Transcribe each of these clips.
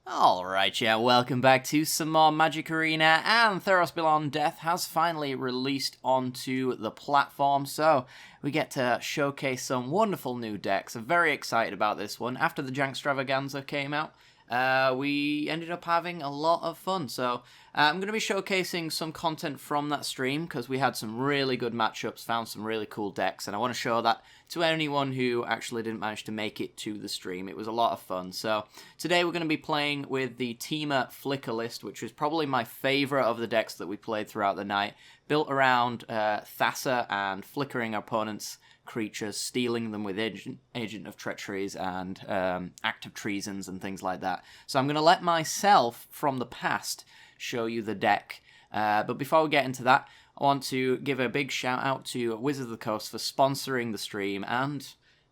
Alright, yeah, welcome back to some more Magic Arena, and Theros Beyond Death has finally released onto the platform, so we get to showcase some wonderful new decks. I'm very excited about this one. After the Jankstravaganza came out, we ended up having a lot of fun, so I'm going to be showcasing some content from that stream, because we had some really good matchups, found some really cool decks, and I want to show that to anyone who actually didn't manage to make it to the stream. It was a lot of fun. So today we're going to be playing with the Temur Flicker list, which was probably my favourite of the decks that we played throughout the night, built around Thassa and flickering opponents' creatures, stealing them with Agent of Treacheries and Act of Treasons and things like that. So I'm going to let myself from the past show you the deck. But before we get into that, I want to give a big shout out to Wizards of the Coast for sponsoring the stream and,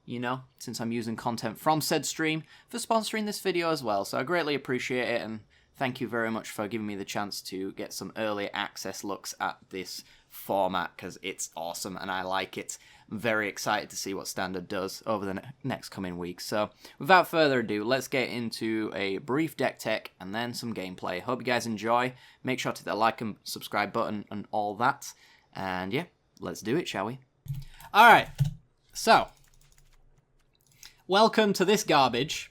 you know, since I'm using content from said stream, for sponsoring this video as well. So I greatly appreciate it, and thank you very much for giving me the chance to get some early access looks at this format, because it's awesome and I like it. I'm very excited to see what Standard does over the next coming weeks. So without further ado, let's get into a brief deck tech and then some gameplay. Hope you guys enjoy. Make sure to hit the like and subscribe button and all that. And yeah, let's do it, shall we? Alright, so welcome to this garbage.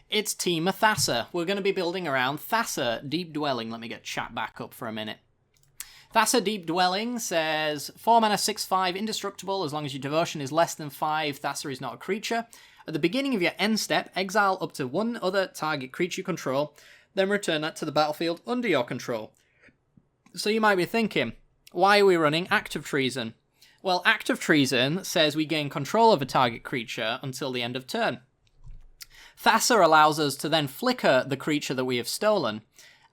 It's Temur Thassa. We're going to be building around Thassa Deep Dwelling. Let me get chat back up for a minute. Thassa Deep Dwelling says 4 mana 6/5 indestructible as long as your devotion is less than 5. Thassa is not a creature. At the beginning of your end step, exile up to one other target creature you control, then return that to the battlefield under your control. So you might be thinking, why are we running Act of Treason? Well, Act of Treason says we gain control of a target creature until the end of turn. Thassa allows us to then flicker the creature that we have stolen,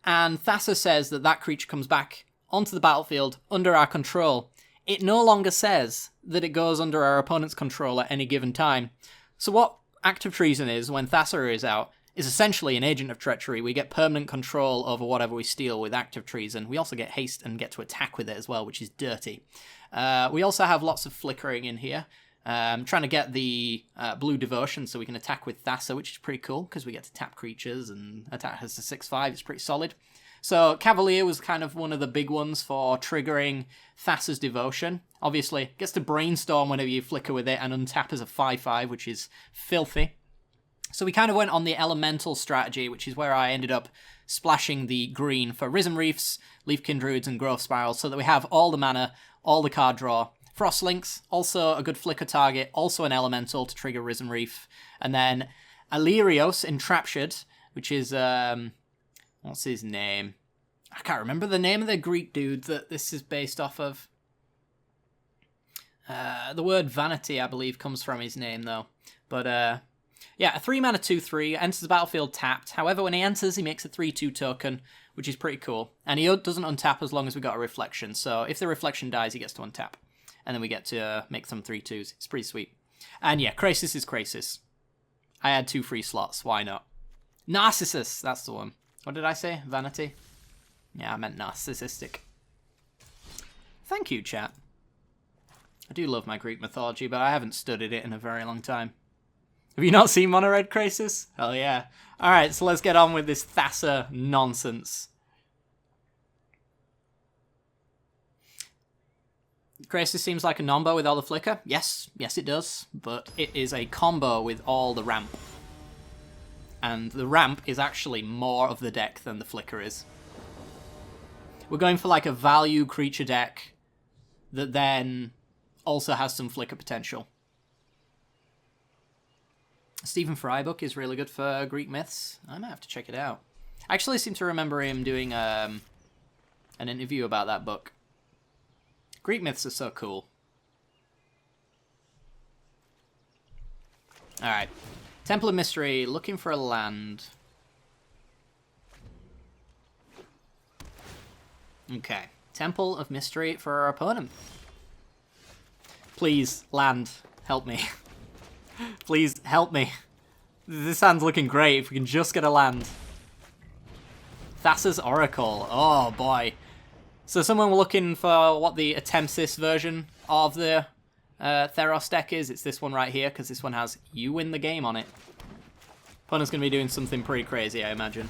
and Thassa says that that creature comes back onto the battlefield under our control. It no longer says that it goes under our opponent's control at any given time. So what Act of Treason is, when Thassa is out, is essentially an Agent of Treachery. We get permanent control over whatever we steal with Act of Treason. We also get haste and get to attack with it as well, which is dirty. We also have lots of flickering in here. Trying to get the blue devotion so we can attack with Thassa, which is pretty cool because we get to tap creatures and attack as a 6/5. It's pretty solid. So Cavalier was kind of one of the big ones for triggering Thassa's devotion. Obviously, gets to brainstorm whenever you flicker with it and untap as a 5/5, which is filthy. So we kind of went on the elemental strategy, which is where I ended up splashing the green for Risen Reefs, Leafkin Druids, and Growth Spirals, so that we have all the mana, all the card draw. Frostlinks, also a good flicker target, also an elemental to trigger Risen Reef. And then Alirios Entraptured, which is, what's his name? I can't remember the name of the Greek dude that this is based off of. The word vanity, I believe, comes from his name, though. But, yeah, a 3 mana 2/3, enters the battlefield tapped. However, when he enters, he makes a 3/2 token, which is pretty cool. And he doesn't untap as long as we got a reflection. So if the reflection dies, he gets to untap. And then we get to make some 3/2s. It's pretty sweet. And yeah, Krasis is Krasis. I had 2 free slots. Why not? Narcissus, that's the one. What did I say? Vanity? Yeah, I meant narcissistic. Thank you, chat. I do love my Greek mythology, but I haven't studied it in a very long time. Have you not seen Mono Red Krasis? Hell yeah. Alright, so let's get on with this Thassa nonsense. Krasis seems like a nombo with all the flicker. Yes, it does. But it is a combo with all the ramp. And the ramp is actually more of the deck than the flicker is. We're going for like a value creature deck that then also has some flicker potential. Stephen Fry book is really good for Greek myths. I might have to check it out. I actually seem to remember him doing an interview about that book. Greek myths are so cool. Alright. Temple of Mystery, looking for a land. Okay. Temple of Mystery for our opponent. Please, land, help me. Please, help me. This hand's looking great if we can just get a land. Thassa's Oracle. Oh, boy. So someone were looking for what the Attempsys version of the Theros deck is. It's this one right here, because this one has You Win the Game on it. Opponent's going to be doing something pretty crazy, I imagine.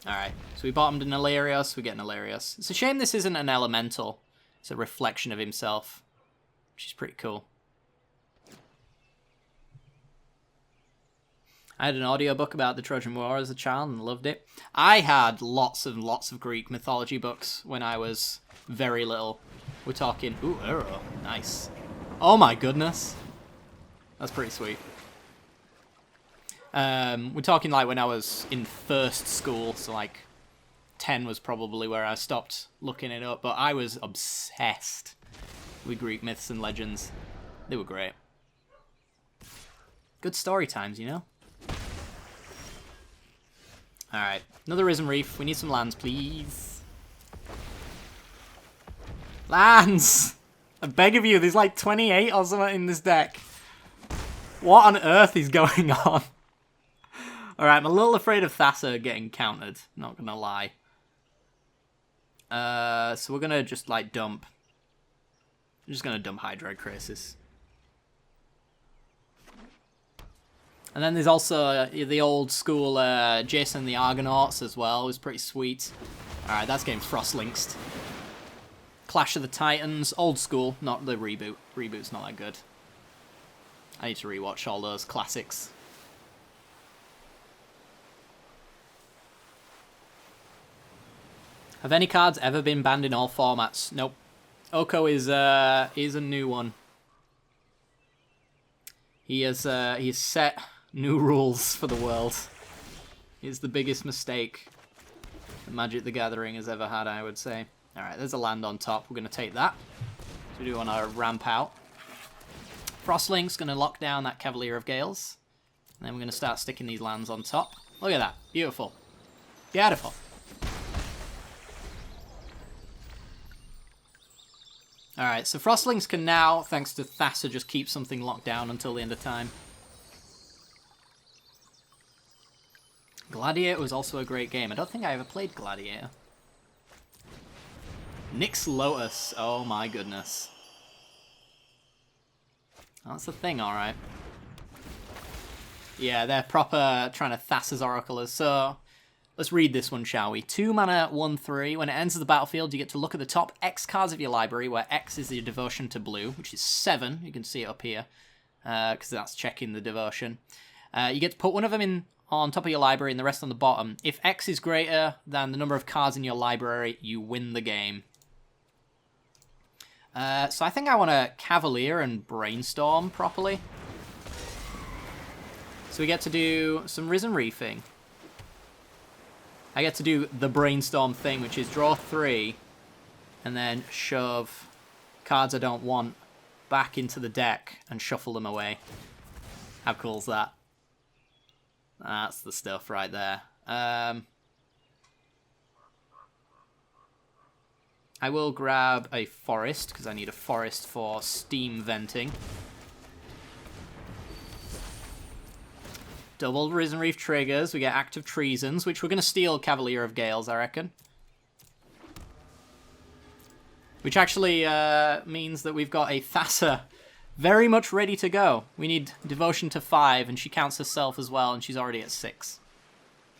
Alright, so we bottomed an Illyrios, we get an Illyrios. It's a shame this isn't an elemental. It's a reflection of himself, which is pretty cool. I had an audiobook about the Trojan War as a child and loved it. I had lots and lots of Greek mythology books when I was very little. We're talking... Ooh, arrow. Nice. Oh my goodness. That's pretty sweet. We're talking like when I was in first school, so like 10 was probably where I stopped looking it up, but I was obsessed with Greek myths and legends. They were great. Good story times, you know? Alright, another Risen Reef. We need some lands, please. Lands! I beg of you, there's like 28 or something in this deck. What on earth is going on? Alright, I'm a little afraid of Thassa getting countered, not gonna lie. So we're gonna just like dump. I'm just gonna dump Hydroid Crisis. And then there's also the old school Jason and the Argonauts as well. It was pretty sweet. Alright, that's getting Frostlinxed. Clash of the Titans, old school, not the reboot. Reboot's not that good. I need to rewatch all those classics. Have any cards ever been banned in all formats? Nope. Oko is a new one. He's set new rules for the world. It's the biggest mistake that Magic the Gathering has ever had, I would say. Alright, there's a land on top. We're going to take that. So we do want to ramp out. Frostlink's going to lock down that Cavalier of Gales. And then we're going to start sticking these lands on top. Look at that. Beautiful. Beautiful. Alright, so Frostlinks can now, thanks to Thassa, just keep something locked down until the end of time. Gladiator was also a great game. I don't think I ever played Gladiator. Nyx Lotus. Oh my goodness. That's the thing, alright. Yeah, they're proper trying to Thassa's Oraclers. So, let's read this one, shall we? 2 mana, 1/3. When it enters the battlefield, you get to look at the top X cards of your library, where X is your devotion to blue, which is 7. You can see it up here, because that's checking the devotion. You get to put one of them in on top of your library and the rest on the bottom. If X is greater than the number of cards in your library, you win the game. So I think I want to Cavalier and Brainstorm properly. So we get to do some Risen Reefing. I get to do the Brainstorm thing, which is draw 3 and then shove cards I don't want back into the deck and shuffle them away. How cool is that? That's the stuff right there. I will grab a forest, because I need a forest for steam venting. Double Risen Reef triggers. We get Active Treasons, which we're going to steal Cavalier of Gales, I reckon. Which actually means that we've got a Thassa very much ready to go. We need Devotion to 5, and she counts herself as well, and she's already at 6.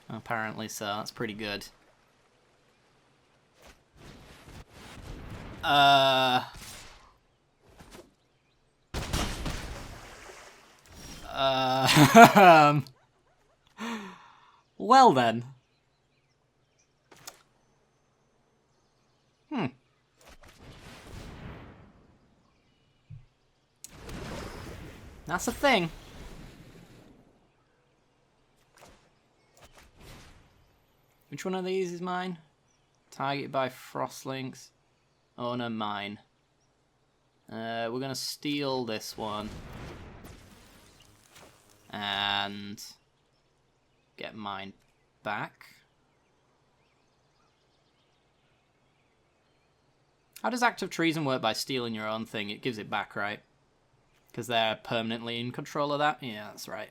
Apparently, so that's pretty good. Well then. That's a thing. Which one of these is mine? Targeted by Frostlinks. Oh no, mine. We're gonna steal this one. And get mine back. How does Active Treason work by stealing your own thing? It gives it back, right? Because they're permanently in control of that? Yeah, that's right.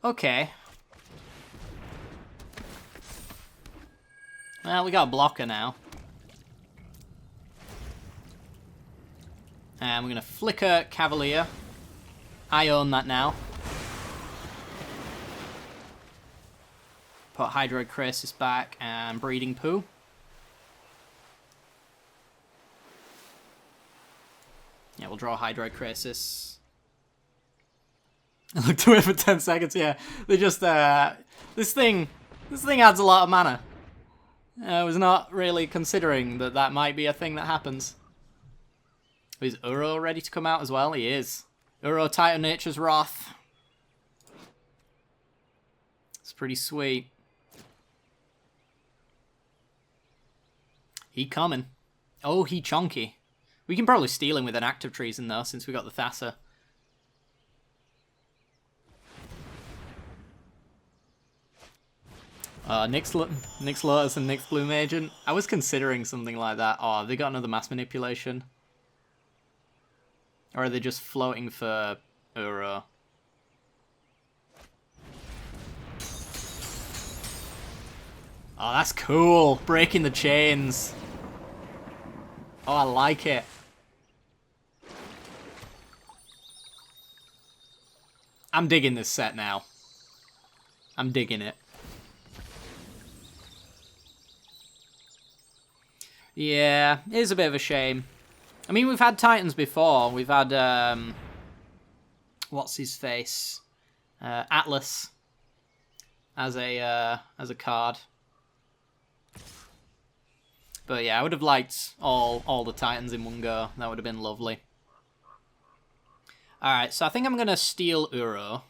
Okay. Well, we got a blocker now. And we're going to flicker Cavalier. I own that now. Put Hydroid Crisis back and Breeding Poo. Yeah, we'll draw Hydroid Crisis. I looked away for 10 seconds, yeah. They just, this thing adds a lot of mana. I was not really considering that that might be a thing that happens. Is Uro ready to come out as well? He is. Uro Titan Nature's Wrath. It's pretty sweet. He coming. Oh, he chonky. We can probably steal him with an Active Treason though, since we got the Thassa. Nyx Lotus and Nyx Bloom Agent. I was considering something like that. Oh, have they got another Mass Manipulation? Or are they just floating for Uro? Oh, that's cool. Breaking the chains. Oh, I like it. I'm digging this set now. I'm digging it. Yeah, it is a bit of a shame. I mean, we've had Titans before. We've had, what's his face? Atlas as a card. But yeah, I would have liked all the Titans in one go. That would have been lovely. Alright, so I think I'm going to steal Uro.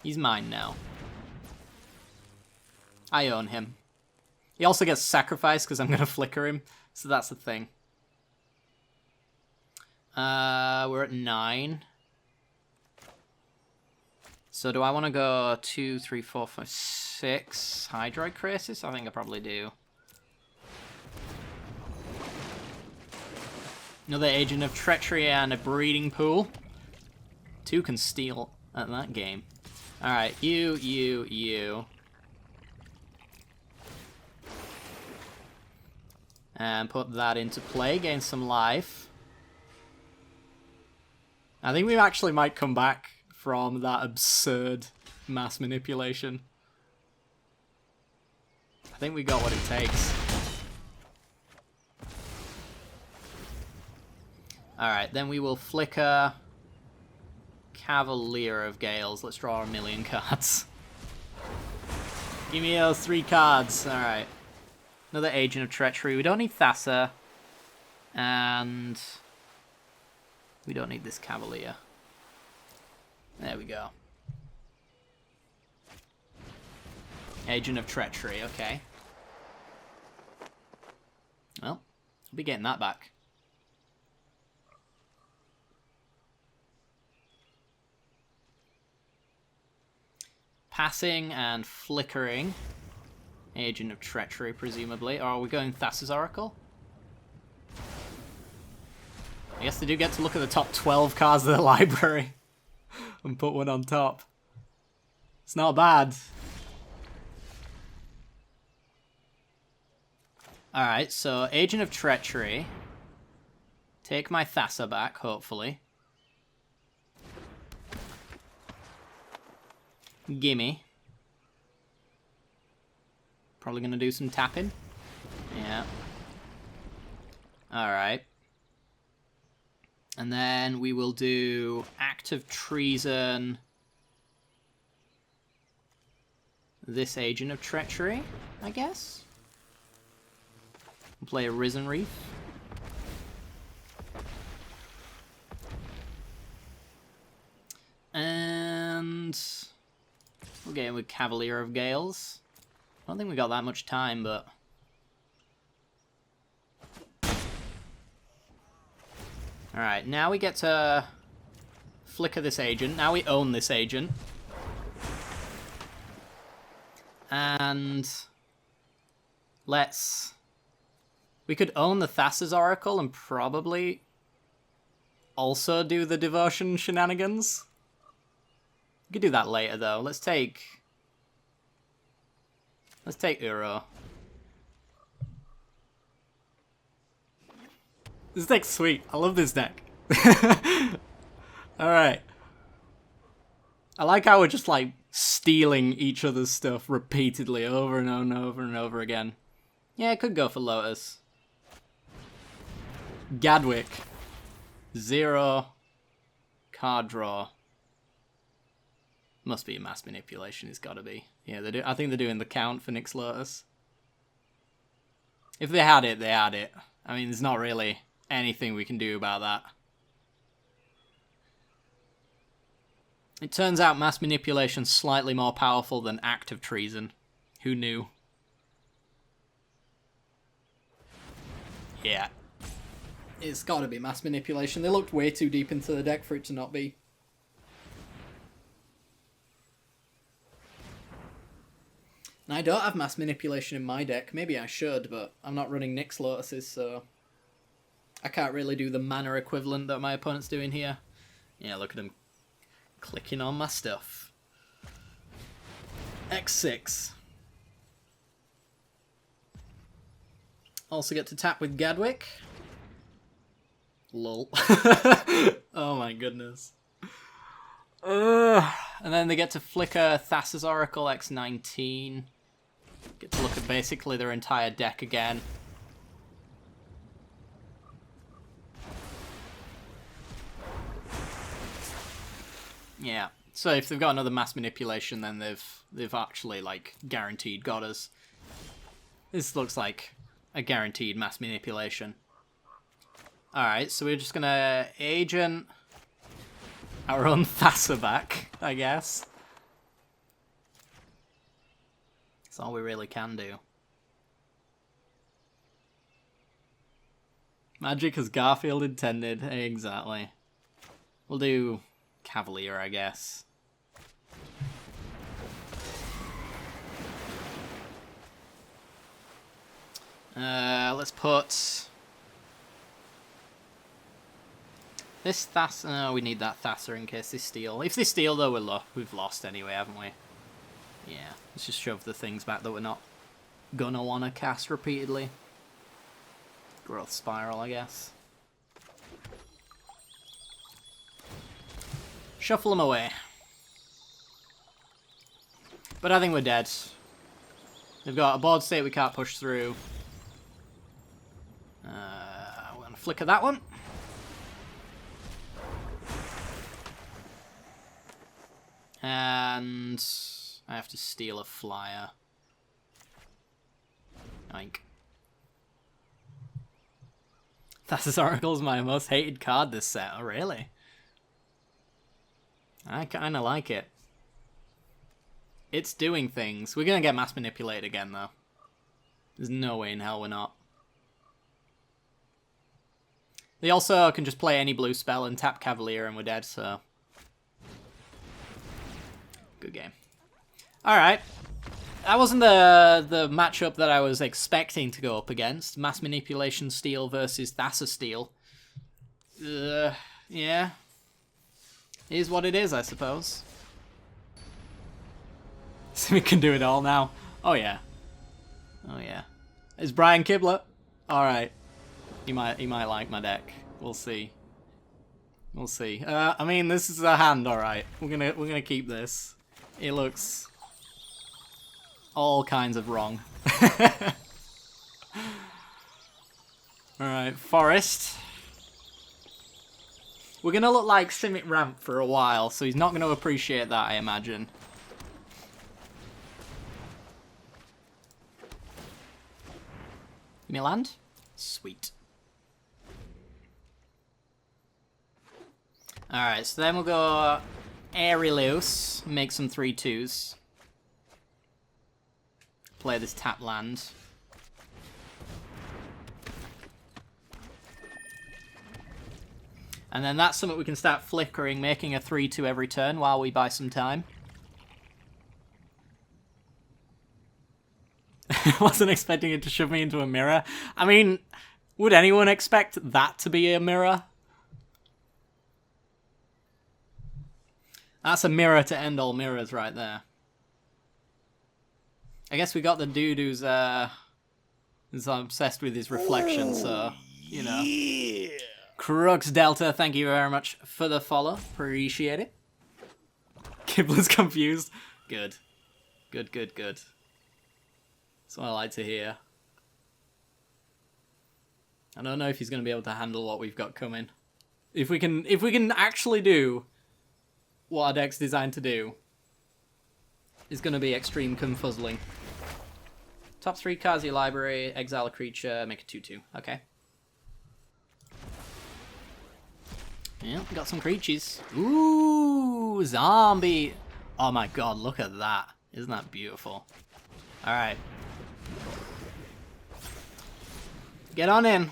He's mine now. I own him. He also gets sacrificed because I'm going to flicker him. So that's the thing. We're at 9. So do I want to go 2, 3, 4, 5, 6 Hydroid Crisis? I think I probably do. Another Agent of Treachery and a Breeding Pool. 2 can steal at that game. Alright, you. And put that into play, gain some life. I think we actually might come back from that absurd mass manipulation. I think we got what it takes. Alright, then we will flicker Cavalier of Gales. Let's draw a million cards. Give me those 3 cards. Alright. Another Agent of Treachery. We don't need Thassa. And we don't need this Cavalier. There we go. Agent of Treachery, okay. Well, I'll be getting that back. Passing and flickering. Agent of Treachery, presumably. Or are we going Thassa's Oracle? I guess they do get to look at the top 12 cards of the library and put one on top. It's not bad. Alright, so Agent of Treachery. Take my Thassa back, hopefully. Gimme. Probably gonna do some tapping. Yeah. Alright. And then we will do Act of Treason. This Agent of Treachery, I guess. We'll play a Risen Reef. And we'll get in with Cavalier of Gales. I don't think we got that much time, but alright, now we get to flicker this agent. Now we own this agent. And we could own the Thassa's Oracle and probably also do the Devotion shenanigans. We could do that later, though. Let's take Uro. This deck's sweet. I love this deck. Alright. I like how we're just, like, stealing each other's stuff repeatedly over and over and over and over again. Yeah, it could go for Lotus. Gadwick. 0. Card draw. Must be a mass manipulation, it's gotta be. Yeah, they do. I think they're doing the count for Nyx Lotus. If they had it, they had it. I mean, there's not really anything we can do about that. It turns out mass manipulation's slightly more powerful than act of treason. Who knew? Yeah. It's gotta be mass manipulation. They looked way too deep into the deck for it to not be. And I don't have mass manipulation in my deck. Maybe I should, but I'm not running Nyx Lotuses, so I can't really do the mana equivalent that my opponent's doing here. Yeah, look at him clicking on my stuff. X6. Also get to tap with Gadwick. Lol. Oh my goodness. And then they get to flicker Thassa's Oracle X19. Get to look at basically their entire deck again. Yeah. So if they've got another mass manipulation, then they've actually like guaranteed got us. This looks like a guaranteed mass manipulation. Alright, so we're just gonna agent our own Thassa back, I guess. That's all we really can do. Magic as Garfield intended, exactly. We'll do Cavalier, I guess. Let's put this Thassa. No, we need that Thassa in case they steal. If they steal, though, we've lost anyway, haven't we? Yeah, let's just shove the things back that we're not gonna want to cast repeatedly. Growth Spiral, I guess. Shuffle them away. But I think we're dead. They've got a board state we can't push through. We're gonna flicker that one. And I have to steal a flyer. Yoink. Thassa's Oracle is my most hated card this set. Oh, really? I kind of like it. It's doing things. We're going to get mass manipulated again, though. There's no way in hell we're not. They also can just play any blue spell and tap Cavalier and we're dead, so... Good game. Alright. That wasn't the matchup that I was expecting to go up against. Mass Manipulation Steel versus Thassa Steel. Yeah. Is what it is, I suppose. So we can do it all now. Oh yeah. Oh yeah. Is Brian Kibler? Alright. He might like my deck. We'll see. We'll see. I mean, this is a hand, alright. We're gonna keep this. It looks all kinds of wrong. Alright, Forest. We're gonna look like Simic Ramp for a while, so he's not gonna appreciate that, I imagine. Give me land? Sweet. Alright, so then we'll go Airy Loose, make some 3/2s. Play this tap land. And then that's something we can start flickering, making a 3/2 every turn while we buy some time. Wasn't expecting it to shove me into a mirror. I mean, would anyone expect that to be a mirror? That's a mirror to end all mirrors right there. I guess we got the dude who's obsessed with his reflection, so, you know. Yeah. Crux Delta, thank you very much for the follow. Appreciate it. Kibler's confused. Good. Good, good, good. That's what I like to hear. I don't know if he's going to be able to handle what we've got coming. If we can actually do what our deck's designed to do, it's going to be extreme confuzzling. Top 3 cards of your library, exile a creature, make a 2/2. Okay. Yeah, got some creatures. Ooh, zombie. Oh my god, look at that. Isn't that beautiful? Alright. Get on in.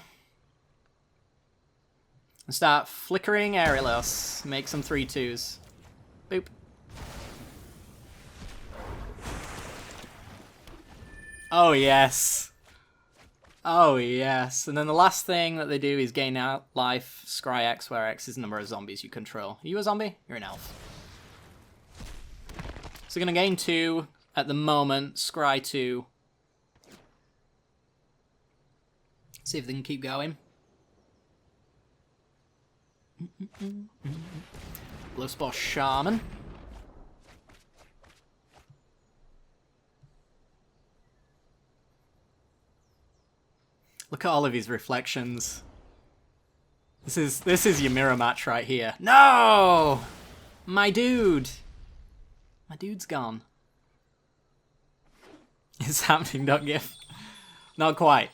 And start flickering Aerialos. Make some 3/2s. Boop. Oh yes. Oh yes. And then the last thing that they do is gain out life, scry X, where X is the number of zombies you control. Are you a zombie? You're an elf. So we're gonna gain 2 at the moment, scry 2. See if they can keep going. Bloodsport Shaman. Look at all of his reflections. This is your mirror match right here. No! My dude! My dude's gone. It's happening, don't give. Not quite.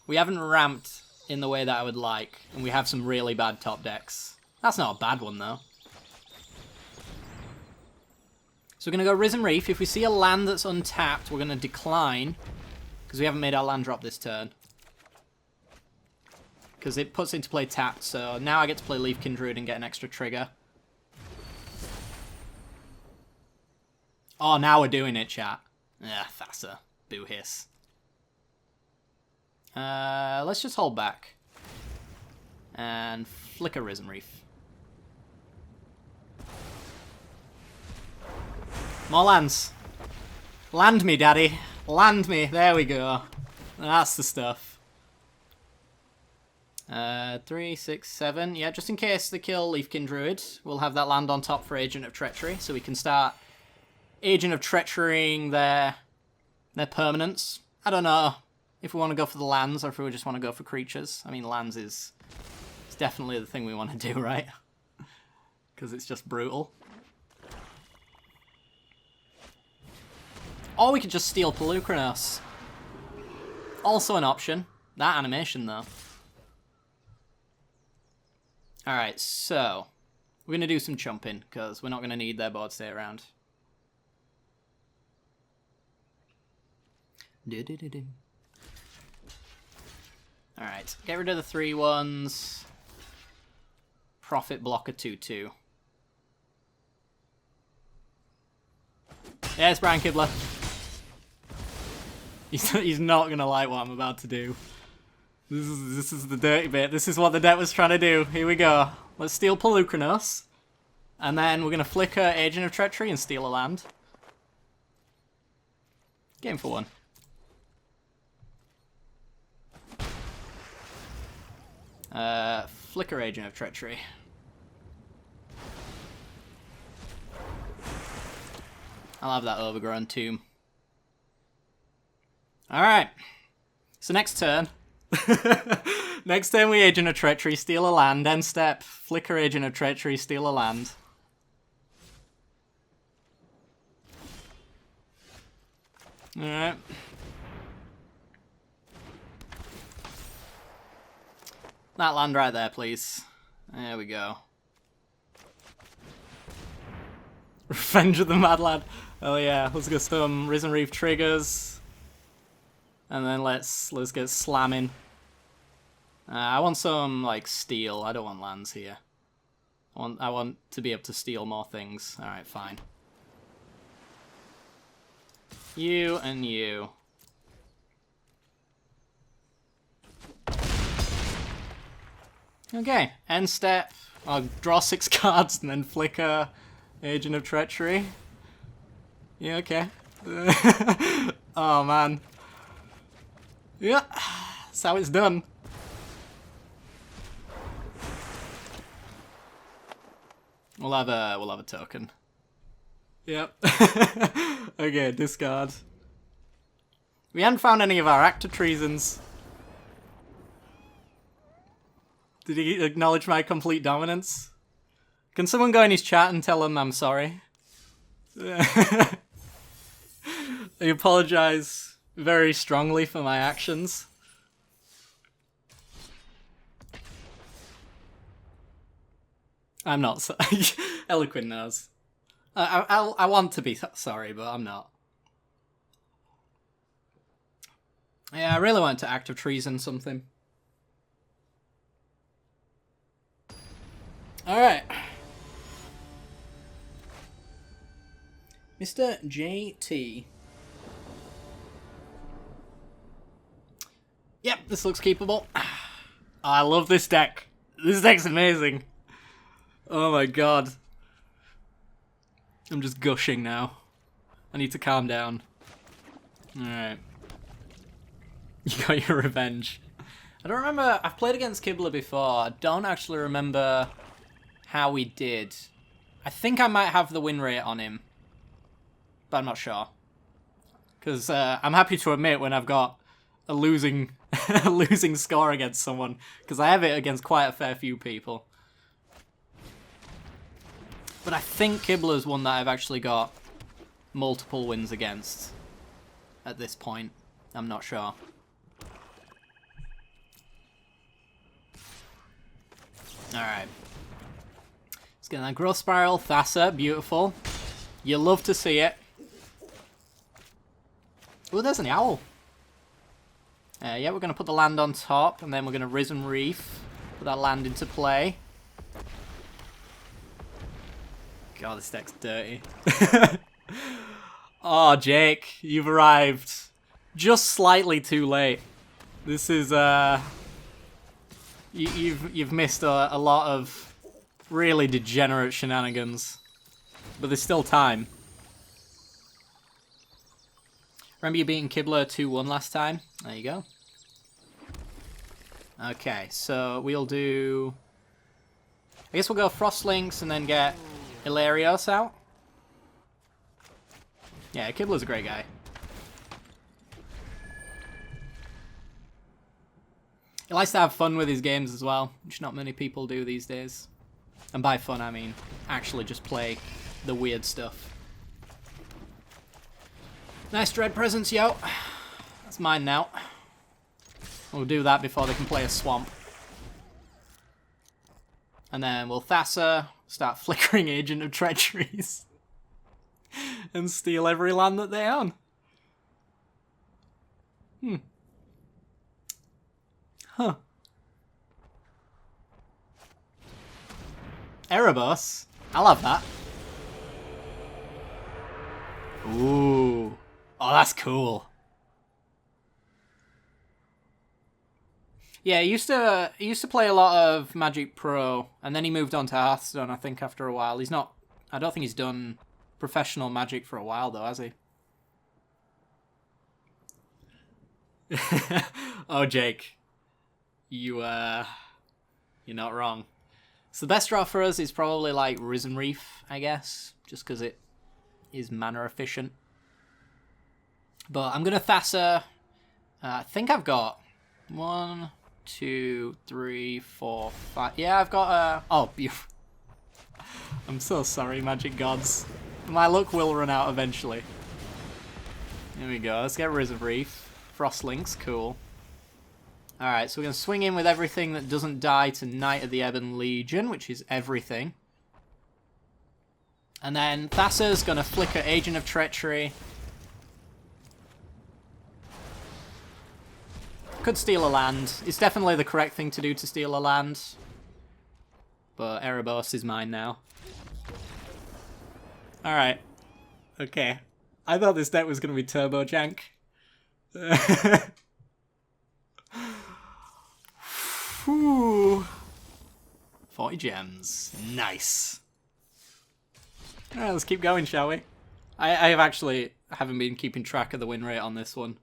We haven't ramped in the way that I would like, and we have some really bad top decks. That's not a bad one, though. So we're going to go Risen Reef. If we see a land that's untapped, we're going to decline, because we haven't made our land drop this turn. Because it puts into play tapped, so now I get to play Leafkin Druid and get an extra trigger. Oh, now we're doing it, chat. Ah, Thassa. Boo hiss. Let's just hold back. And flicker Risen Reef. More lands. Land me, daddy. Land me. There we go. That's the stuff. 3, 6, 7. Yeah, just in case they kill Leafkin Druid, we'll have that land on top for Agent of Treachery, so we can start Agent of Treacherying their permanents. I don't know if we want to go for the lands or if we just want to go for creatures. I mean, lands is definitely the thing we want to do, right? Because it's just brutal. Or we could just steal Pelucranos. Also an option. That animation, though. Alright, so we're going to do some chumping, because we're not going to need their board state around. Alright, get rid of the 3/1s. Profit block a 2/2. Yes, Brian Kibler. He's not going to like what I'm about to do. This is the dirty bit. This is what the deck was trying to do. Here we go. Let's steal Pelucranos. And then we're going to flicker Agent of Treachery and steal a land. Game for 1. Flicker Agent of Treachery. I'll have that Overgrown Tomb. Alright. So next turn. Next turn we Agent of Treachery, steal a land, end step, flicker Agent of Treachery, steal a land. Alright. That land right there, please. There we go. Revenge of the Mad Lad. Oh yeah, let's get some Risen Reef triggers. And then let's get slamming. I want some, like, steel. I don't want lands here. I want to be able to steal more things. Alright, fine. You and you. Okay, end step. I'll draw 6 cards and then flicker Agent of Treachery. Yeah, okay. Oh, man. Yeah, that's how it's done. We'll have a token. Yep. Okay, discard. We haven't found any of our actor treasons. Did he acknowledge my complete dominance? Can someone go in his chat and tell him I'm sorry? I apologize very strongly for my actions. I'm not sorry. Eloquent knows. I want to be sorry, but I'm not. Yeah, I really want to act of treason something. Alright. Mr. JT. Yep, this looks keepable. I love this deck. This deck's amazing. Oh my god. I'm just gushing now. I need to calm down. Alright. You got your revenge. I don't remember. I've played against Kibler before. I don't actually remember how we did. I think I might have the win rate on him. But I'm not sure. Because I'm happy to admit when I've got a losing, a losing score against someone. Because I have it against quite a fair few people. But I think Kibler's one that I've actually got multiple wins against at this point. I'm not sure. Alright. Let's get that growth spiral. Thassa, beautiful. You love to see it. Oh, there's an owl. Yeah, we're going to put the land on top, and then we're going to Risen Reef. Put that land into play. God, this deck's dirty. Oh, Jake, you've arrived just slightly too late. This is, you've missed a lot of really degenerate shenanigans. But there's still time. Remember you beating Kibler 2-1 last time? There you go. Okay, so we'll do... I guess we'll go Frostlinks and then get Hilarios out. Yeah, Kibler's a great guy. He likes to have fun with his games as well, which not many people do these days. And by fun, I mean actually just play the weird stuff. Nice Dread presence, yo. That's mine now. We'll do that before they can play a swamp. And then we'll Thassa, start flickering Agent of Treacheries. And steal every land that they own. Huh. Erebos? I'll have that. Ooh. Oh, that's cool. Yeah, he used to play a lot of Magic Pro, and then he moved on to Hearthstone, I think, after a while. He's not... I don't think he's done professional Magic for a while, though, has he? Oh, Jake. You're not wrong. So the best draw for us is probably, like, Risen Reef, I guess, just because it is mana efficient. But I'm going to Thassa. I think I've got 1, 2, 3, 4, 5. Yeah, I've got oh, beautiful. I'm so sorry, Magic Gods. My luck will run out eventually. Here we go. Let's get Risen Reef. Frostlinks, cool. Alright, so we're going to swing in with everything that doesn't die to Knight of the Ebon Legion, which is everything. And then Thassa's going to flicker Agent of Treachery. Could steal a land. It's definitely the correct thing to do to steal a land. But Erebos is mine now. Alright. Okay. I thought this deck was going to be turbo jank. 40 gems. Nice. Alright, let's keep going, shall we? I haven't been keeping track of the win rate on this one.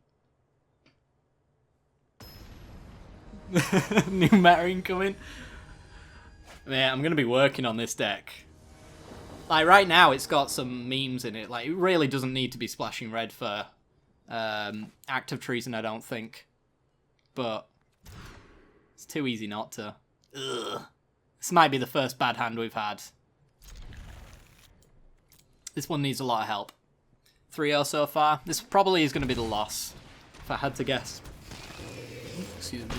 New meta incoming. Man, I'm going to be working on this deck. Like, right now, it's got some memes in it. Like, it really doesn't need to be splashing red for Act of Treason, I don't think. But it's too easy not to. Ugh. This might be the first bad hand we've had. This one needs a lot of help. 3-0 so far. This probably is going to be the loss, if I had to guess. Excuse me.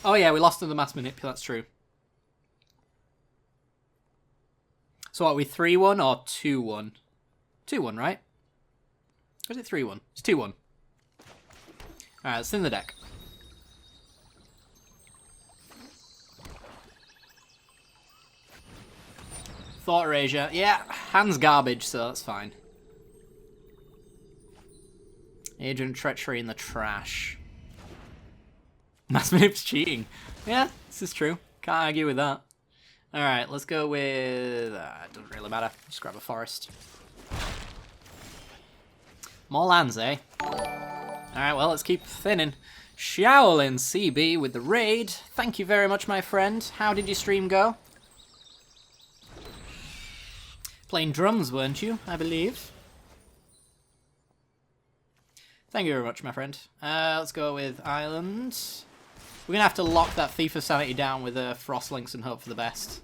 Oh yeah, we lost to the mass manip, that's true. So what, are we 3-1 or 2-1? 2-1, right? Or is it 3-1? It's 2-1. Alright, let's thin the deck. Thought erasure. Yeah, hand's garbage, so that's fine. Agent treachery in the trash. Mass manip's cheating. Yeah, this is true. Can't argue with that. Alright, let's go with... it doesn't really matter. Just grab a forest. More lands, eh? Alright, well, let's keep thinning. Shaolin CB with the raid. Thank you very much, my friend. How did your stream go? Playing drums, weren't you? I believe. Thank you very much, my friend. Let's go with Island. We're going to have to lock that Thief of Sanity down with Frostlinks and hope for the best.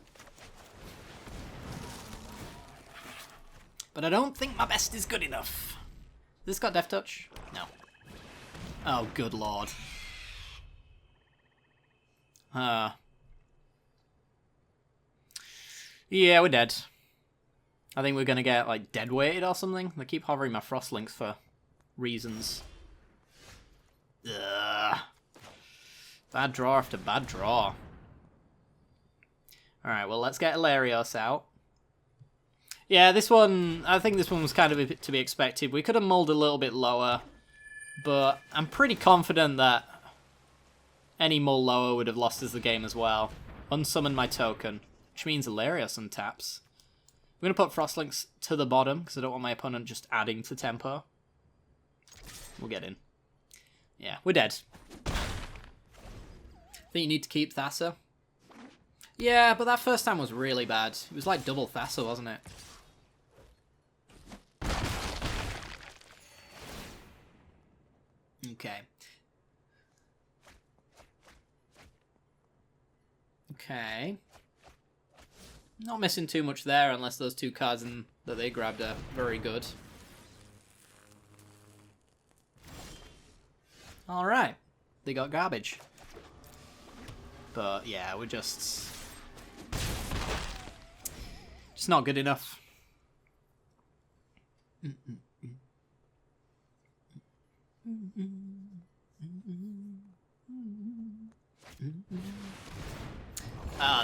But I don't think my best is good enough. This got Death Touch? No. Oh, good lord. Yeah, we're dead. I think we're going to get, like, dead weighted or something. They keep hovering my Frostlinks for reasons. Ugh. Bad draw after bad draw. Alright, well, let's get Hilarios out. Yeah, this one, I think this one was kind of to be expected. We could have mulled a little bit lower, but I'm pretty confident that any mull lower would have lost us the game as well. Unsummon my token, which means Hilarious untaps. I'm going to put Frostlinks to the bottom, because I don't want my opponent just adding to tempo. We'll get in. Yeah, we're dead. I think you need to keep Thassa. Yeah, but that first time was really bad. It was like double Thassa, wasn't it? Okay. Okay. Not missing too much there, unless those two cards that they grabbed are very good. Alright. They got garbage. But yeah, we're just not good enough.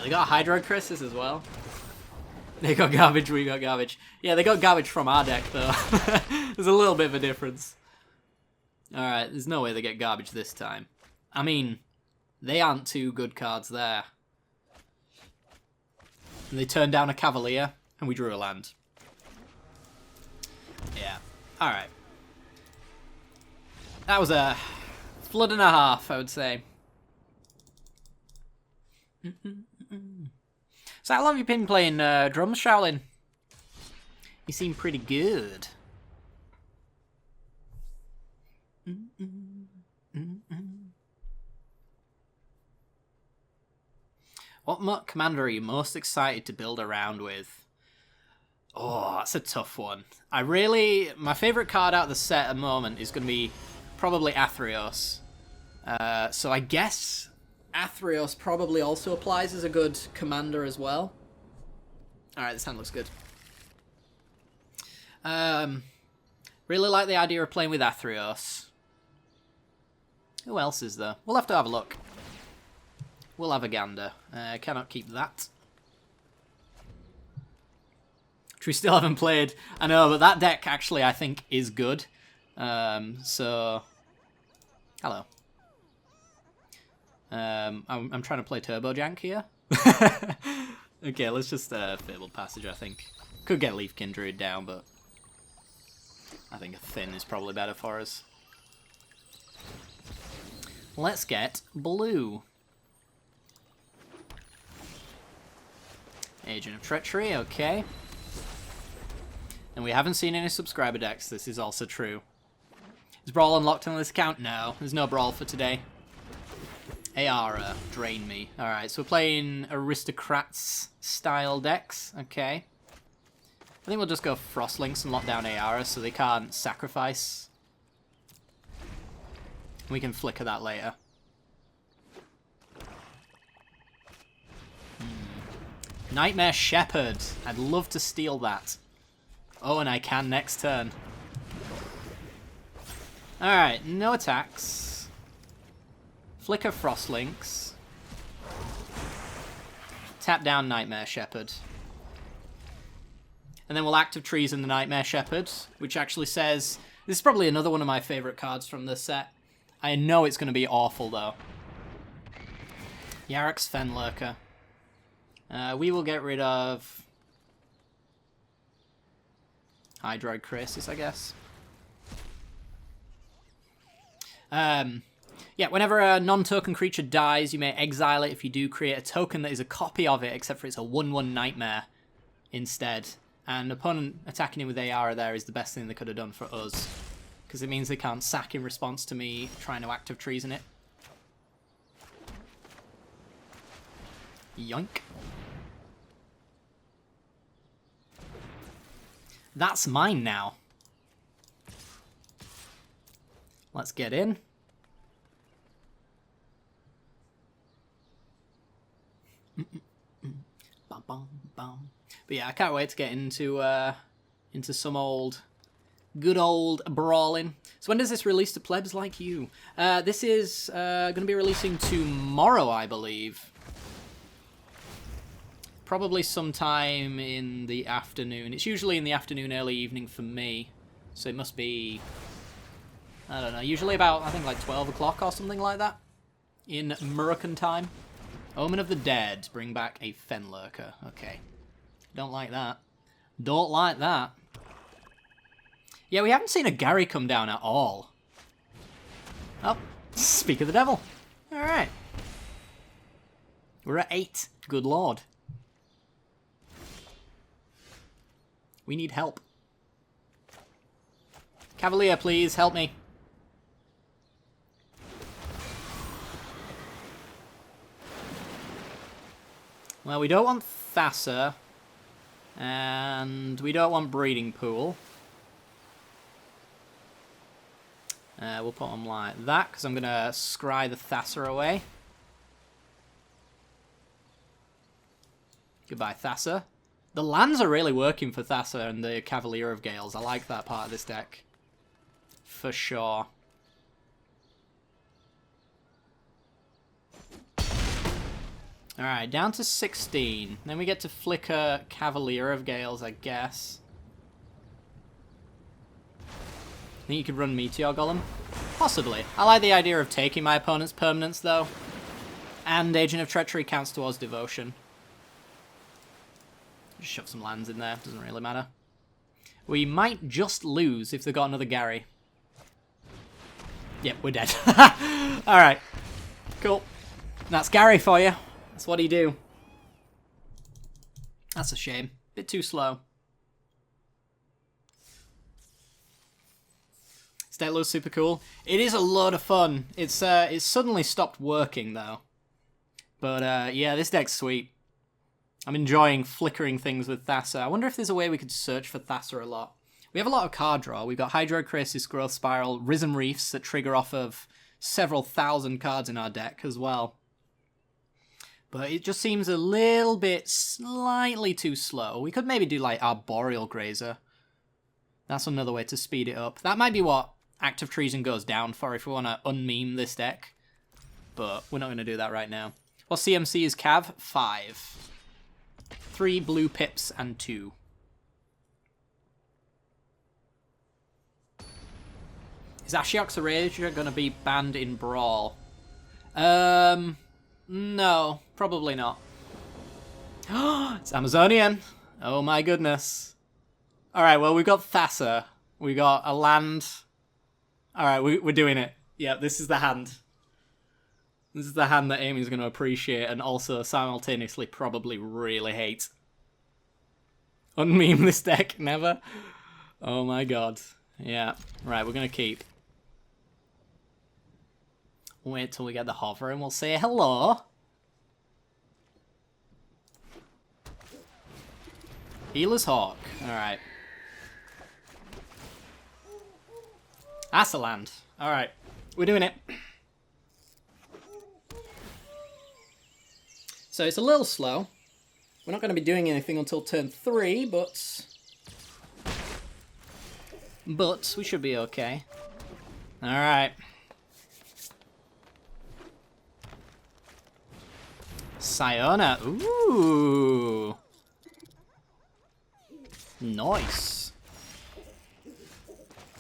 They got Hydro Crisis as well. They got garbage, we got garbage. Yeah, they got garbage from our deck, though. There's a little bit of a difference. Alright, there's no way they get garbage this time. I mean, they aren't two good cards there. And they turned down a Cavalier, and we drew a land. Yeah, alright. That was a flood and a half, I would say. So how long have you been playing drums, Shaolin? You seem pretty good. What commander are you most excited to build around with? Oh, that's a tough one. My favourite card out of the set at the moment is going to be probably Athreos. So I guess Athreos probably also applies as a good commander as well. Alright, this hand looks good. Really like the idea of playing with Athreos. Who else is there? We'll have to have a look. We'll have a gander. Cannot keep that. Which we still haven't played. I know, but that deck actually I think is good. So... Hello. I'm trying to play Turbo Jank here. Okay, let's just Fabled Passage, I think. Could get Leafkin Druid down, but I think a Thin is probably better for us. Let's get blue. Agent of Treachery, okay. And we haven't seen any subscriber decks. This is also true. Is Brawl unlocked on this account? No, there's no Brawl for today. Ayara, drain me. Alright, so we're playing Aristocrats style decks. Okay. I think we'll just go Frostlinks and lock down Ayara so they can't sacrifice. We can flicker that later. Nightmare Shepherd. I'd love to steal that. Oh, and I can next turn. Alright, no attacks. Flicker Frostlinks. Tap down Nightmare Shepherd. And then we'll Active Treason the Nightmare Shepherd, which actually says... This is probably another one of my favourite cards from this set. I know it's going to be awful, though. Yarok's Fenlurker. We will get rid of... Hydroid Crisis, I guess. Yeah, whenever a non-token creature dies, you may exile it. If you do, create a token that is a copy of it, except for it's a 1/1 Nightmare instead. And opponent attacking it with Ayara there is the best thing they could have done for us. Because it means they can't sack in response to me trying to Active Treason it. Yoink. That's mine now. Let's get in. Bum, bum, bum. But yeah, I can't wait to get into some good old brawling. So when does this release to plebs like you? This is going to be releasing tomorrow, I believe. Probably sometime in the afternoon. It's usually in the afternoon, early evening for me. So it must be, I don't know, usually about, I think, like 12 o'clock or something like that. In American time. Omen of the Dead. Bring back a Fenlurker. Okay. Don't like that. Don't like that. Yeah, we haven't seen a Gary come down at all. Oh, speak of the devil. Alright. We're at 8. Good lord. We need help. Cavalier, please, help me. Well, we don't want Thassa. And we don't want Breeding Pool. We'll put them like that, because I'm going to scry the Thassa away. Goodbye, Thassa. The lands are really working for Thassa and the Cavalier of Gales. I like that part of this deck. For sure. Alright, down to 16. Then we get to flicker Cavalier of Gales, I guess. Think you could run Meteor Golem? Possibly. I like the idea of taking my opponent's permanents, though. And Agent of Treachery counts towards Devotion. Just shove some lands in there, doesn't really matter. We might just lose if they got another Gary. Yep, we're dead. Alright. Cool. That's Gary for you. That's what he do. That's a shame. Bit too slow. This deck looks super cool. It is a lot of fun. It's suddenly stopped working, though. But, yeah, this deck's sweet. I'm enjoying flickering things with Thassa. I wonder if there's a way we could search for Thassa a lot. We have a lot of card draw. We've got Hydroid Crisis, Growth Spiral, Rhythm Reefs that trigger off of several thousand cards in our deck as well. But it just seems a little bit slightly too slow. We could maybe do like Arboreal Grazer. That's another way to speed it up. That might be what Active Treason goes down for if we want to unmeme this deck. But we're not going to do that right now. Well, CMC is Cav? 5. 3 blue pips and 2. Is Ashiok's Erasure going to be banned in Brawl? No, probably not. It's Amazonian. Oh my goodness. Alright, well, we've got Thassa. We got a land. Alright, we're doing it. Yeah, this is the hand. This is the hand that Amy's going to appreciate and also simultaneously probably really hate. Unmeme this deck, never. Oh my god. Yeah. Right, we're gonna keep. Wait till we get the hover and we'll say hello. Healer's Hawk. Alright. That's a land. Alright. We're doing it. So it's a little slow. We're not going to be doing anything until turn 3, but we should be okay. Alright. Siona. Ooh. Nice.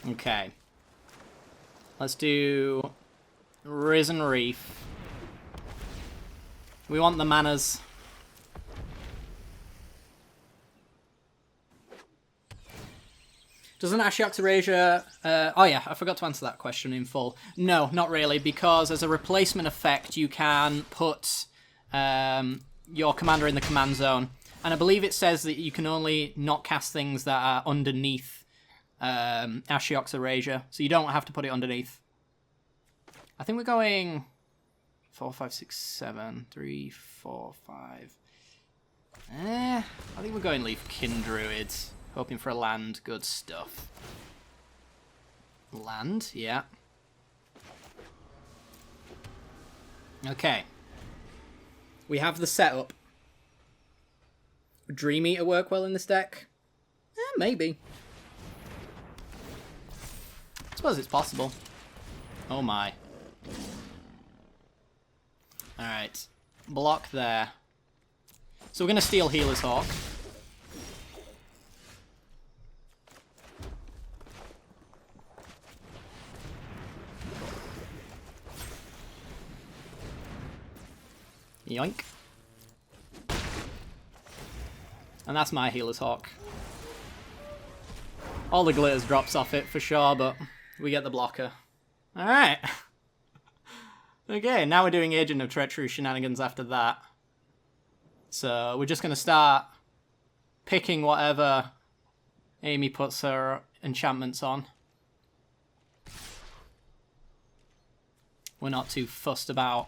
Okay. Let's do Risen Reef. We want the manas. Doesn't Ashiok's Erasure... oh yeah, I forgot to answer that question in full. No, not really, because as a replacement effect, you can put your commander in the command zone. And I believe it says that you can only not cast things that are underneath Ashiok's Erasure, so you don't have to put it underneath. I think we're going 4, 5, 6, 7, 3, 4, 5. I think we're going Leafkin Druid, hoping for a land. Good stuff. Land, yeah. Okay. We have the setup. Would Dream Eater work well in this deck? Maybe. I suppose it's possible. Oh my. Alright. Block there. So we're going to steal Healer's Hawk. Yoink. And that's my Healer's Hawk. All the glitters drops off it for sure, but we get the blocker. Alright. Okay, now we're doing Agent of Treachery shenanigans after that. So we're just going to start picking whatever Amy puts her enchantments on. We're not too fussed about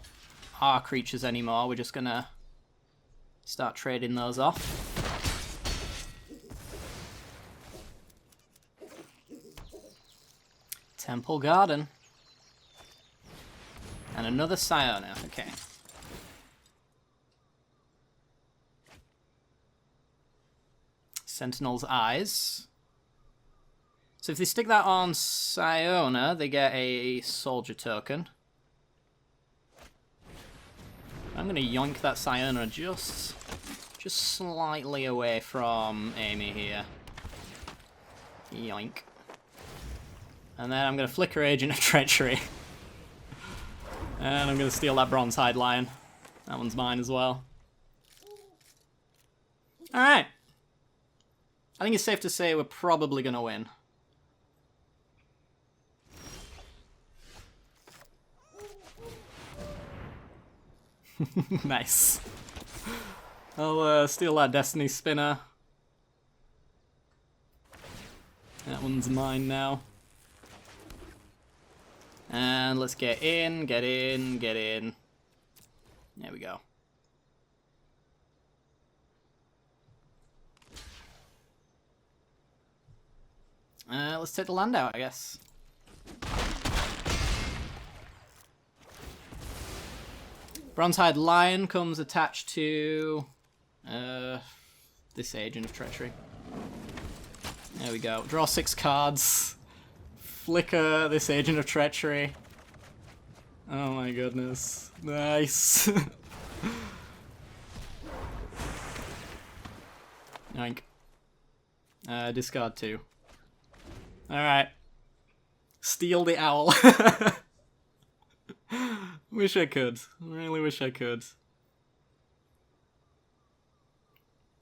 our creatures anymore. We're just going to start trading those off. Temple Garden. And another Siona. Okay. Sentinel's Eyes. So if they stick that on Siona, they get a soldier token. I'm going to yoink that Siona just slightly away from Amy here. Yoink. And then I'm going to flicker Agent of Treachery. And I'm going to steal that Bronze-Hide Lion. That one's mine as well. Alright. I think it's safe to say we're probably going to win. Nice. I'll steal that Destiny Spinner. That one's mine now. And let's get in, get in, get in. There we go. Let's take the land out, I guess. Bronze-Hide Lion comes attached to this Agent of Treachery. There we go. Draw 6 cards. Flicker this Agent of Treachery. Oh my goodness. Nice. Yoink. Discard 2. Alright. Steal the owl. Wish I could. Really wish I could.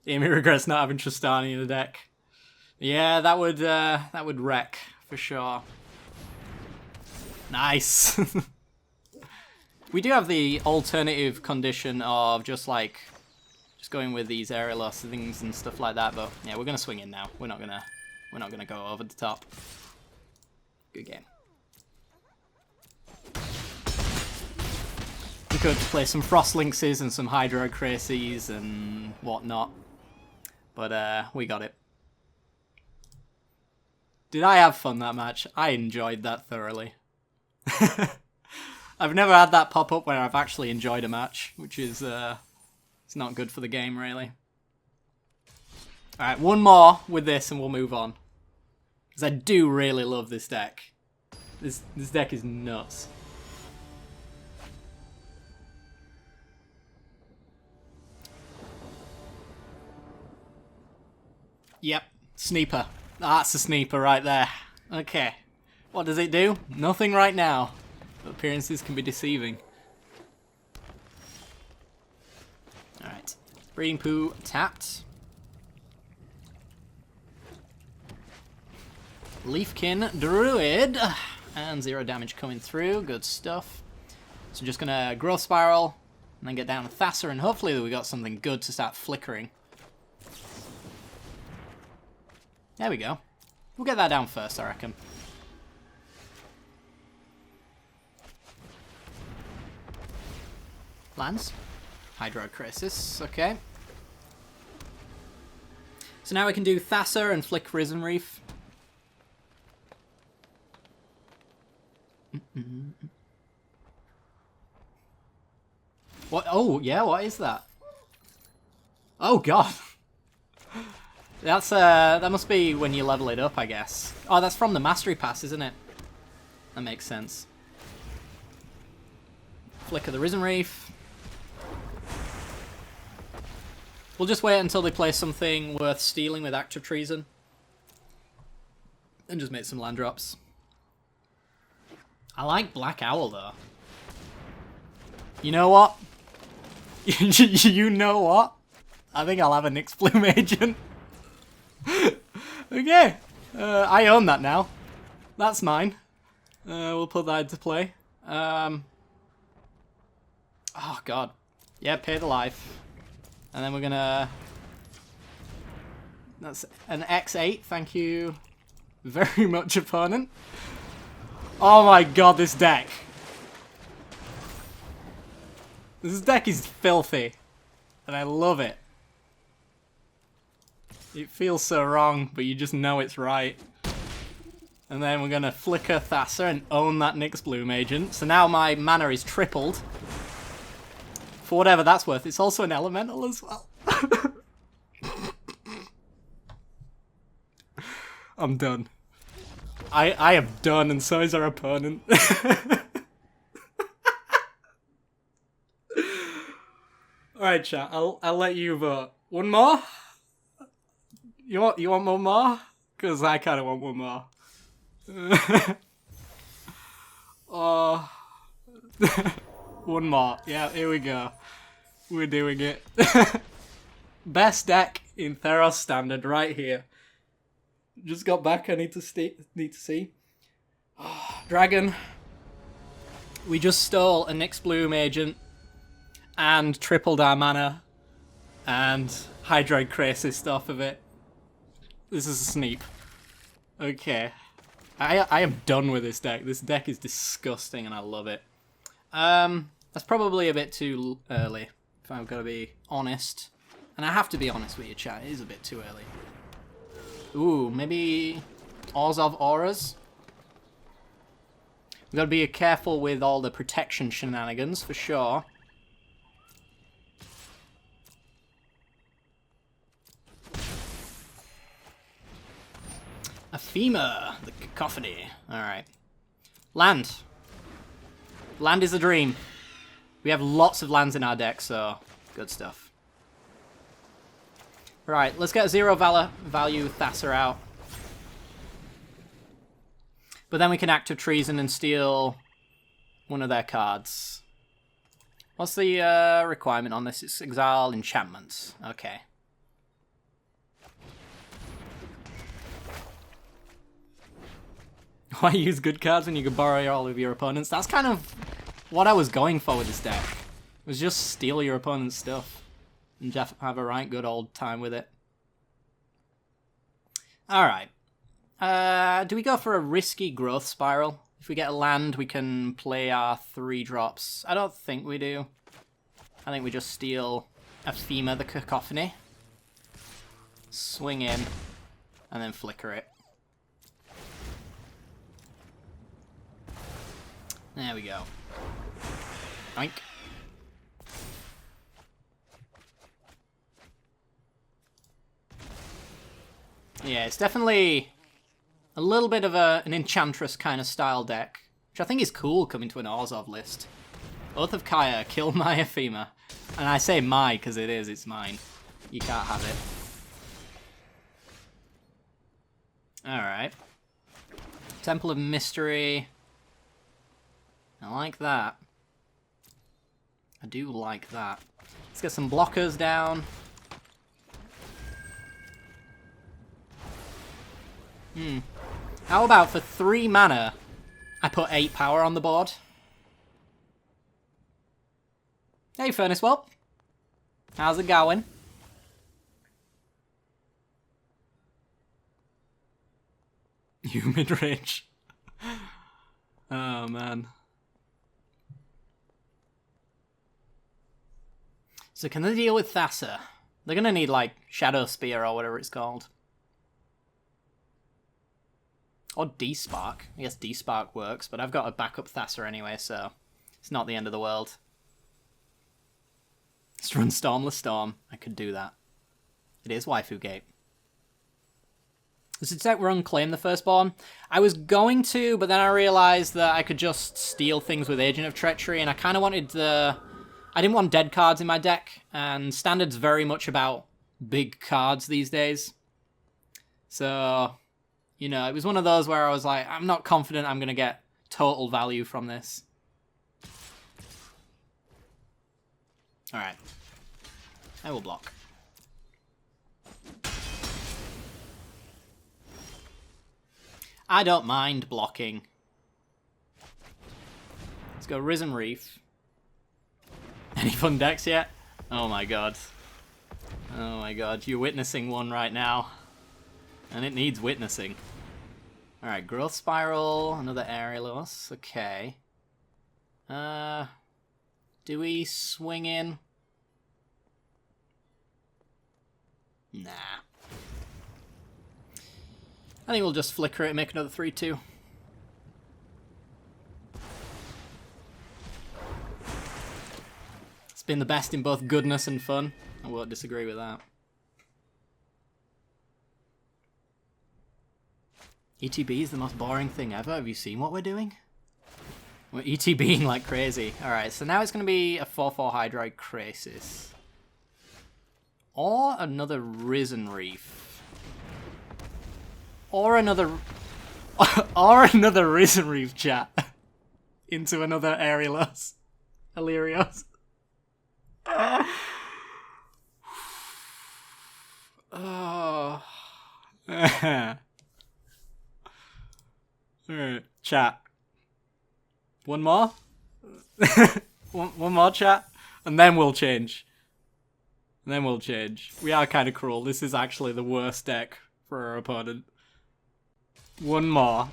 Amy regrets not having Tristani in the deck. Yeah, that would wreck for sure. Nice. We do have the alternative condition of just going with these area loss things and stuff like that, but yeah, we're gonna swing in now. We're not We're not going to go over the top. Good game. We could play some Frost Lynxes and some Hydro Cracies and whatnot. But we got it. Did I have fun that match? I enjoyed that thoroughly. I've never had that pop up where I've actually enjoyed a match, which is it's not good for the game, really. Alright, one more with this and we'll move on. Because I do really love this deck. This deck is nuts. Yep, Sneeper. That's a Sneeper right there. Okay. What does it do? Nothing right now. Appearances can be deceiving. Alright. Breeding Poo tapped. Leafkin Druid. And 0 damage coming through. Good stuff. So just gonna Growth Spiral. And then get down to Thassa. And hopefully we got something good to start flickering. There we go. We'll get that down first, I reckon. Lands. Hydrocrisis, okay. So now we can do Thassa and flick Risen Reef. What? Oh, yeah, what is that? Oh, God. That's, that must be when you level it up, I guess. Oh, that's from the Mastery Pass, isn't it? That makes sense. Flicker the Risen Reef. We'll just wait until they play something worth stealing with Act of Treason. And just make some land drops. I like Black Owl, though. You know what? You know what? I think I'll have a Nyx Bloom Agent. Okay. I own that now. That's mine. We'll put that into play. Oh, God. Yeah, pay the life. And then we're gonna... That's an X8, thank you very much, opponent. Oh my God, this deck. This deck is filthy. And I love it. It feels so wrong, but you just know it's right. And then we're gonna flicker Thassa and own that Nyx Bloom Agent. So now my mana is tripled. For whatever that's worth. It's also an elemental as well. I'm done. I am done, and so is our opponent. Alright, chat, I'll let you vote. One more? You want one more? Because I kind of want one more. Oh... One more. Yeah, here we go. We're doing it. Best deck in Theros Standard right here. Just got back. I need to see. Oh, Dragon. We just stole a Nyx Bloom Agent and tripled our mana and Hydroid Crasis off of it. This is a sneak. Okay. I am done with this deck. This deck is disgusting and I love it. That's probably a bit too early, if I'm going to be honest. And I have to be honest with you, chat. It is a bit too early. Ooh, maybe Ores of Auras? We've got to be careful with all the protection shenanigans, for sure. Aphema, the Cacophony. Alright. Land. Land is a dream. We have lots of lands in our deck, so good stuff. Right, let's get a 0 value Thassa out. But then we can Act of Treason and steal one of their cards. What's the requirement on this? It's Exile Enchantments. Okay. Why use good cards when you can borrow all of your opponents? That's kind of what I was going for with this deck. Was just steal your opponent's stuff and have a right good old time with it. Alright. Do we go for a risky growth spiral? If we get a land, we can play our 3 drops. I don't think we do. I think we just steal Ephema the Cacophony. Swing in, and then flicker it. There we go. Oink. Yeah, it's definitely a little bit of an Enchantress kind of style deck, which I think is cool coming to an Orzhov list. Oath of Kaya, kill my Ephema. And I say my because it is, it's mine. You can't have it. Alright. Temple of Mystery. I like that. I do like that. Let's get some blockers down. How about for 3 mana, I put 8 power on the board? Hey, Furnace Whelp. How's it going? Humid Ridge. Oh, man. So can they deal with Thassa? They're gonna need, like, Shadow Spear or whatever it's called. Or D-Spark. I guess D-Spark works, but I've got a backup Thassa anyway, so it's not the end of the world. Let's run Stormless Storm. I could do that. It is Waifu Gate. Does it deck run Claim the Firstborn? I was going to, but then I realised that I could just steal things with Agent of Treachery, and I kind of wanted the... I didn't want dead cards in my deck, and Standard's very much about big cards these days. So, you know, it was one of those where I was like, I'm not confident I'm going to get total value from this. Alright. I will block. I don't mind blocking. Let's go Risen Reef. Any fun decks yet? Oh my god. Oh my god, you're witnessing one right now. And it needs witnessing. Alright, Growth Spiral, another Aerialos, okay. Do we swing in? Nah. I think we'll just flicker it and make another 3-2. It's been the best in both goodness and fun. I won't disagree with that. ETB is the most boring thing ever. Have you seen what we're doing? We're ETBing like crazy. Alright, so now it's going to be a 4-4 Hydroid Krasis. Or another Risen Reef. Or another... or another Risen Reef, chat. Into another Aerialos. Illyrios. Oh. Alright, chat. One more? one more, chat? And then we'll change. And then we'll change. We are kind of cruel. This is actually the worst deck for our opponent. One more.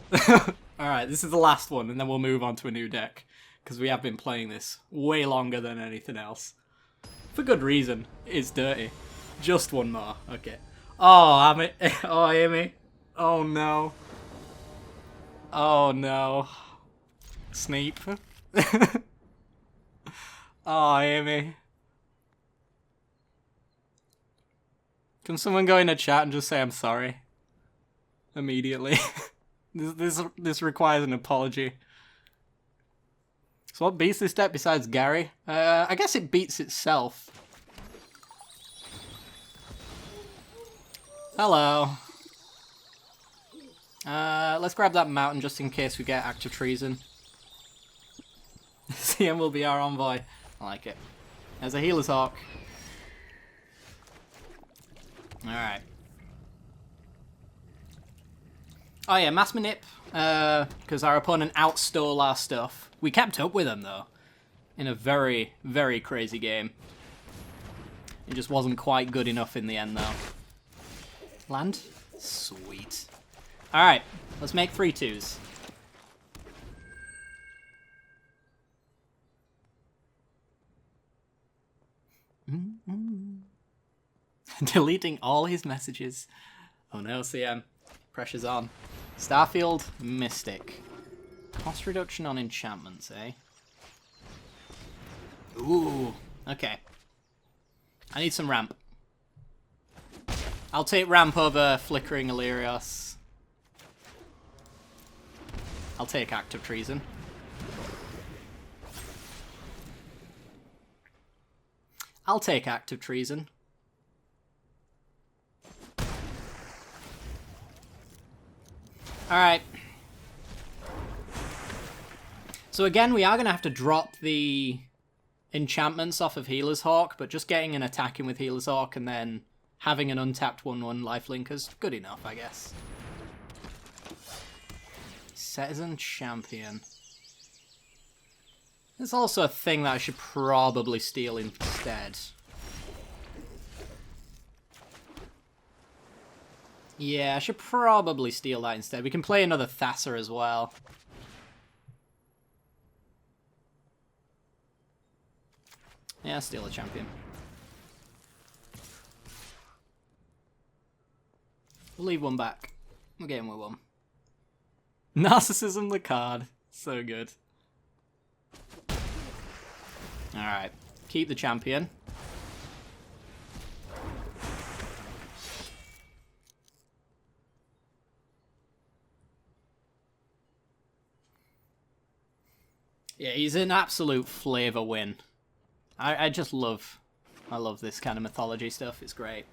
Alright, this is the last one, and then we'll move on to a new deck. Because we have been playing this way longer than anything else. For good reason. It's dirty. Just one more. Okay. Oh, oh, hear me? Oh, no. Oh, no. Sneep. Oh, hear me? Can someone go in a chat and just say I'm sorry? Immediately. This requires an apology. So what beats this deck besides Gary? I guess it beats itself. Hello. Let's grab that mountain just in case we get active treason. CM will be our envoy. I like it. There's a Healer's Hawk. Alright. Oh yeah, Mass Manip. Because our opponent outstole our stuff. We kept up with them though. In a very, very crazy game. It just wasn't quite good enough in the end though. Land? Sweet. Alright, let's make 3 2s. Deleting all his messages. Oh no, CM. Pressure's on. Starfield Mystic. Cost reduction on enchantments, eh? Ooh, okay. I need some ramp. I'll take ramp over Flickering Illyrios. I'll take Act of Treason. I'll take Act of Treason. Alright. So again, we are going to have to drop the enchantments off of Healer's Hawk, but just getting an attack in with Healer's Hawk and then having an untapped 1/1 lifelink is good enough, I guess. Citizen Champion. There's also a thing that I should probably steal instead. Yeah, I should probably steal that instead. We can play another Thassa as well. Yeah, steal a champion. We'll leave one back. We're getting with one. Narcissism the card. So good. Alright. Keep the champion. Yeah, he's an absolute flavor win. I just love... I love this kind of mythology stuff. It's great.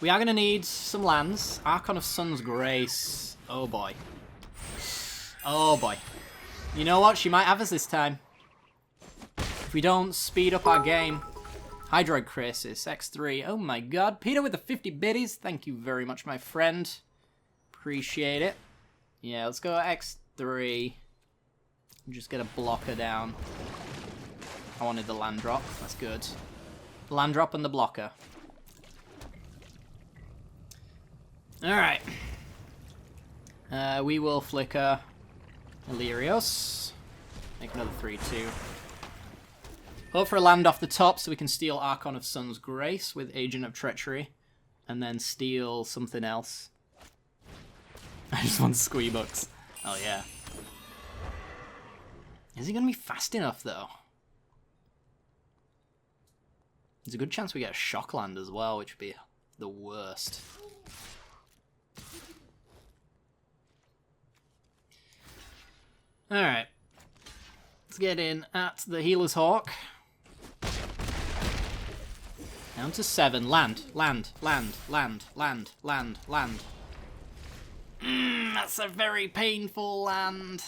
We are going to need some lands. Archon of Sun's Grace. Oh boy. Oh boy. You know what? She might have us this time. If we don't speed up our game. Hydroid Crisis. X3. Oh my god. Peter with the 50 biddies. Thank you very much, my friend. Appreciate it. Yeah, let's go X3. Just get a blocker down. I wanted the land drop. That's good. The land drop and the blocker. Alright. We will flicker Illyrios. Make another 3/2. Hope for a land off the top so we can steal Archon of Sun's Grace with Agent of Treachery. And then steal something else. I just want Squeebucks. Oh yeah. Is he going to be fast enough though? There's a good chance we get a shock land as well, which would be the worst. Alright. Let's get in at the Healer's Hawk. Down to 7. Land, land, land, land, land, land, land. That's a very painful land.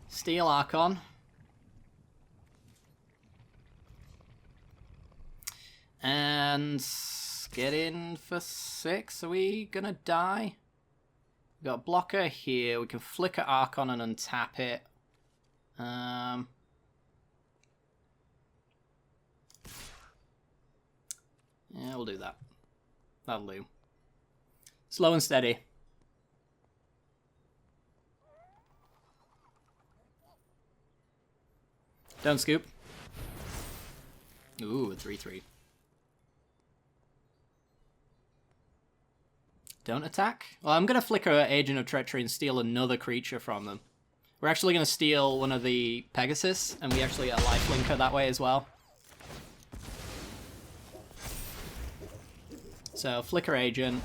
Steal Archon. And get in for 6. Are we gonna die? We've got a blocker here. We can flicker Archon and untap it. Yeah, we'll do that. That'll do. Slow and steady. Don't scoop. Ooh, a 3/3. Don't attack? Well, I'm going to flicker Agent of Treachery and steal another creature from them. We're actually going to steal one of the Pegasus, and we actually get a lifelinker that way as well. So, flicker Agent.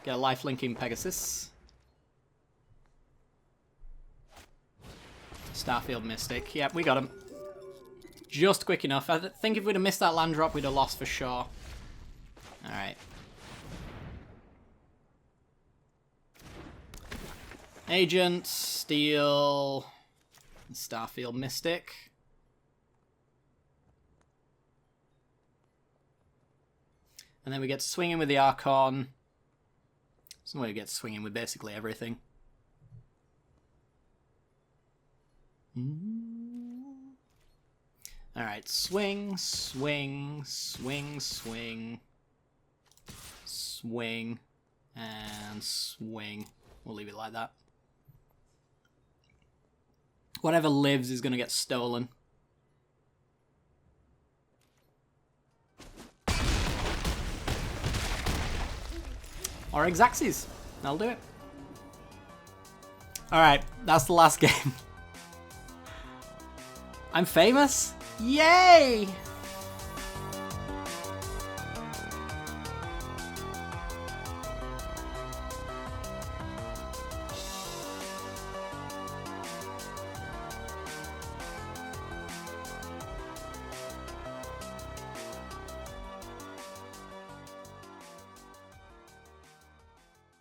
Get a lifelinking Pegasus. Starfield Mystic. Yep, we got him. Just quick enough. I think if we'd have missed that land drop, we'd have lost for sure. Alright. Agent, steal, Starfield Mystic. And then we get swinging with the Archon. Somewhere we get swinging with basically everything. Alright, swing, swing, swing, swing, swing, and swing. We'll leave it like that. Whatever lives is going to get stolen. Or Xaxes. That'll do it. Alright, that's the last game. I'm famous? Yay!